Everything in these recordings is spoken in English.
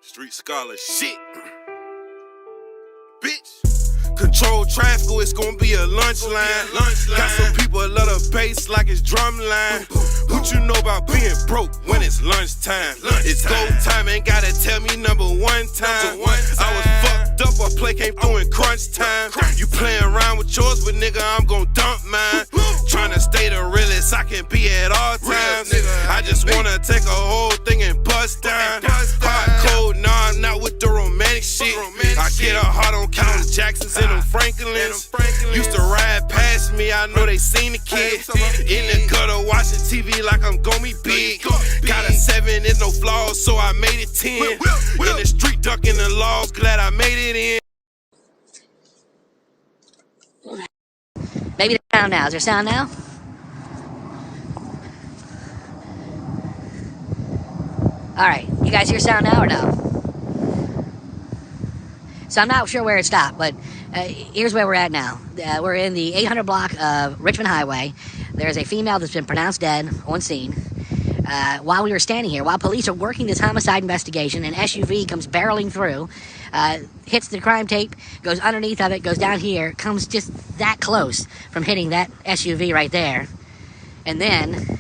Street scholar shit. Bitch. Control traffic, it's gonna be a lunch line. Got some people that love the bass like it's drum line. What you know about being broke when it's lunchtime? It's go time, ain't gotta tell me number one time. I was fucked up, a play came through in crunch time. You playing around with yours, but nigga, I'm gon' dump mine. Tryna stay the realest I can be at all times. I just wanna take a whole thing and bust down. Hot cold, nah, I'm not with the romantic shit. I get a heart on Count Jacksons and them Franklins. Used to ride past me, I know they seen the kid. In the gutter watching TV like I'm gon' be big. Got a 7, there's no flaws, so I made it 10. In the street ducking the laws, glad I made it in. Maybe the sound now. Is there sound now? Alright, you guys hear sound now or no? So I'm not sure where it stopped, but here's where we're at now. We're in the 800 block of Richmond Highway. There's a female that's been pronounced dead on scene. While we were standing here, while police are working this homicide investigation, an SUV comes barreling through, hits the crime tape, goes underneath of it, goes down here, comes just that close from hitting that SUV right there, and then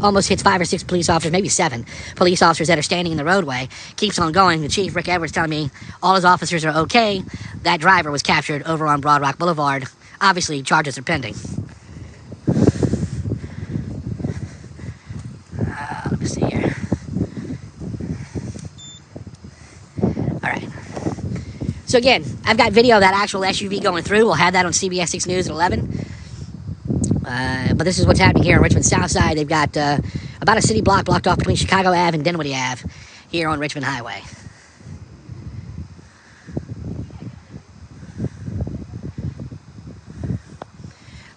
almost hits 5 or 6 police officers, maybe 7 police officers that are standing in the roadway, keeps on going. The chief, Rick Edwards, telling me all his officers are okay. That driver was captured over on Broad Rock Boulevard. Obviously, charges are pending. Let me see here. Alright. So again, I've got video of that actual SUV going through. We'll have that on CBS 6 News at 11. But this is what's happening here on Richmond South Side. They've got about a city block blocked off between Chicago Ave and Dinwiddie Ave here on Richmond Highway.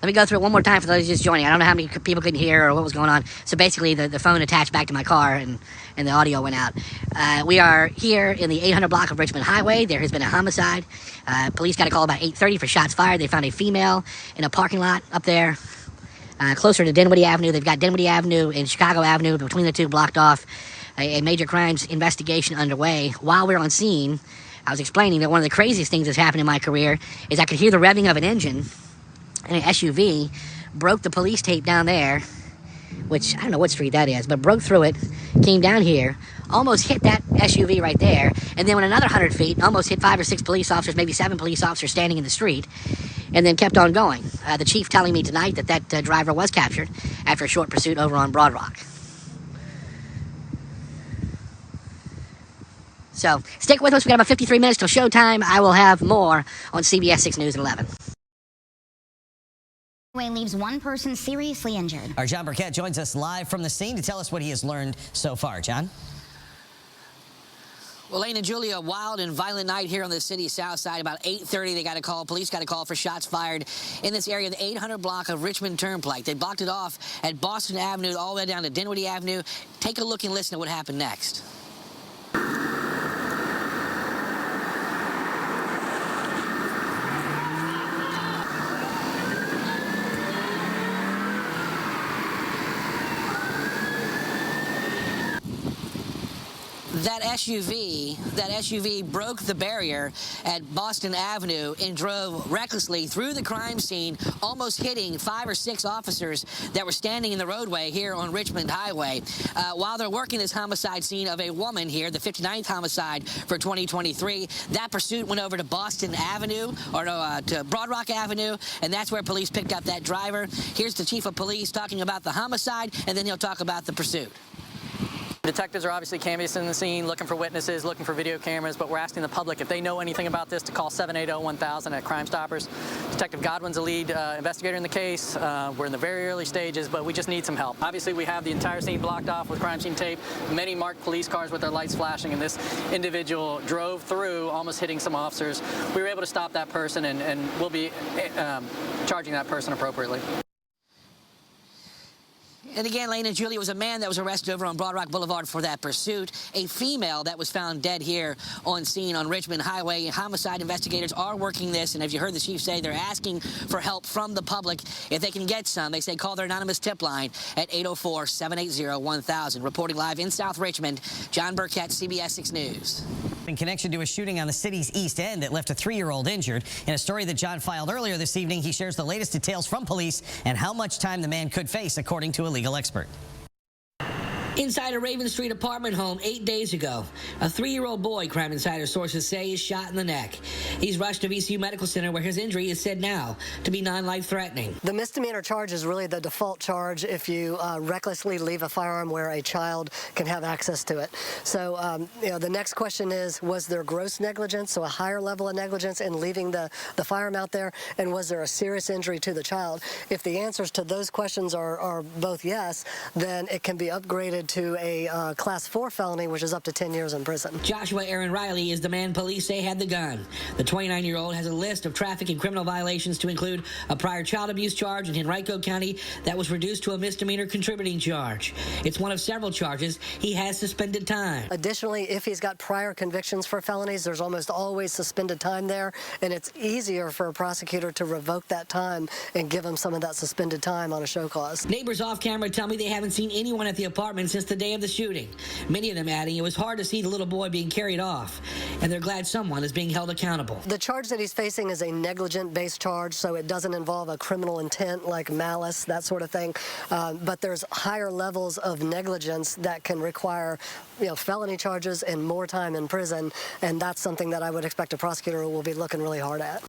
Let me go through it one more time for those just joining. I don't know how many people couldn't hear or what was going on. So basically, the phone attached back to my car and the audio went out. We are here in the 800 block of Richmond Highway. There has been a homicide. Police got a call about 8:30 for shots fired. They found a female in a parking lot up there closer to Dinwiddie Avenue. They've got Dinwiddie Avenue and Chicago Avenue between the two blocked off. A major crimes investigation underway. While we're on scene, I was explaining that one of the craziest things that's happened in my career is I could hear the revving of an engine. And an SUV broke the police tape down there, which I don't know what street that is, but broke through it, came down here, almost hit that SUV right there, and then went another 100 feet, almost hit 5 or 6 police officers, maybe 7 police officers standing in the street, and then kept on going. The chief telling me tonight that driver was captured after a short pursuit over on Broad Rock. So, stick with us. We've got about 53 minutes till showtime. I will have more on CBS 6 News at 11. Leaves one person seriously injured. Our John Burkett joins us live from the scene to tell us what he has learned so far. John? Well, Lane and Julia, a wild and violent night here on the city's south side. About 8:30, they got a call. Police got a call for shots fired in this area, the 800 block of Richmond Turnpike. They blocked it off at Boston Avenue all the way down to Dinwiddie Avenue. Take a look and listen to what happened next. That SUV broke the barrier at Boston Avenue and drove recklessly through the crime scene, almost hitting 5 or 6 officers that were standing in the roadway here on Richmond Highway. While they're working this homicide scene of a woman here, the 59th homicide for 2023, that pursuit went over to Boston Avenue, or to Broad Rock Avenue, and that's where police picked up that driver. Here's the chief of police talking about the homicide, and then he'll talk about the pursuit. Detectives are obviously canvassing the scene, looking for witnesses, looking for video cameras, but we're asking the public if they know anything about this to call 780-1000 at Crime Stoppers. Detective Godwin's the lead investigator in the case. We're in the very early stages, but we just need some help. Obviously, we have the entire scene blocked off with crime scene tape, many marked police cars with their lights flashing, and this individual drove through, almost hitting some officers. We were able to stop that person, and we'll be charging that person appropriately. And again, Lane and Julie, was a man that was arrested over on Broad Rock Boulevard for that pursuit. A female that was found dead here on scene on Richmond Highway. Homicide investigators are working this, and as you heard the chief say, they're asking for help from the public. If they can get some, they say call their anonymous tip line at 804-780-1000. Reporting live in South Richmond, John Burkett, CBS 6 News. In connection to a shooting on the city's East End that left a 3-year-old injured. In a story that John filed earlier this evening, he shares the latest details from police and how much time the man could face, according to a legal expert. Inside a Raven Street apartment home 8 days ago, a 3-year-old boy, Crime Insider sources say, is shot in the neck. He's rushed to VCU Medical Center, where his injury is said now to be non-life-threatening. The misdemeanor charge is really the default charge if you recklessly leave a firearm where a child can have access to it. So, the next question is, was there gross negligence, so a higher level of negligence in leaving the firearm out there, and was there a serious injury to the child? If the answers to those questions are both yes, then it can be upgraded to a Class 4 felony, which is up to 10 years in prison. Joshua Aaron Riley is the man police say had the gun. The 29-year-old has a list of traffic and criminal violations to include a prior child abuse charge in Henrico County that was reduced to a misdemeanor contributing charge. It's one of several charges. He has suspended time. Additionally, if he's got prior convictions for felonies, there's almost always suspended time there, and it's easier for a prosecutor to revoke that time and give him some of that suspended time on a show cause. Neighbors off camera tell me they haven't seen anyone at the apartment since the day of the shooting. Many of them adding it was hard to see the little boy being carried off, and they're glad someone is being held accountable. The charge that he's facing is a negligent-based charge, so it doesn't involve a criminal intent like malice, that sort of thing. But there's higher levels of negligence that can require, felony charges and more time in prison, and that's something that I would expect a prosecutor will be looking really hard at.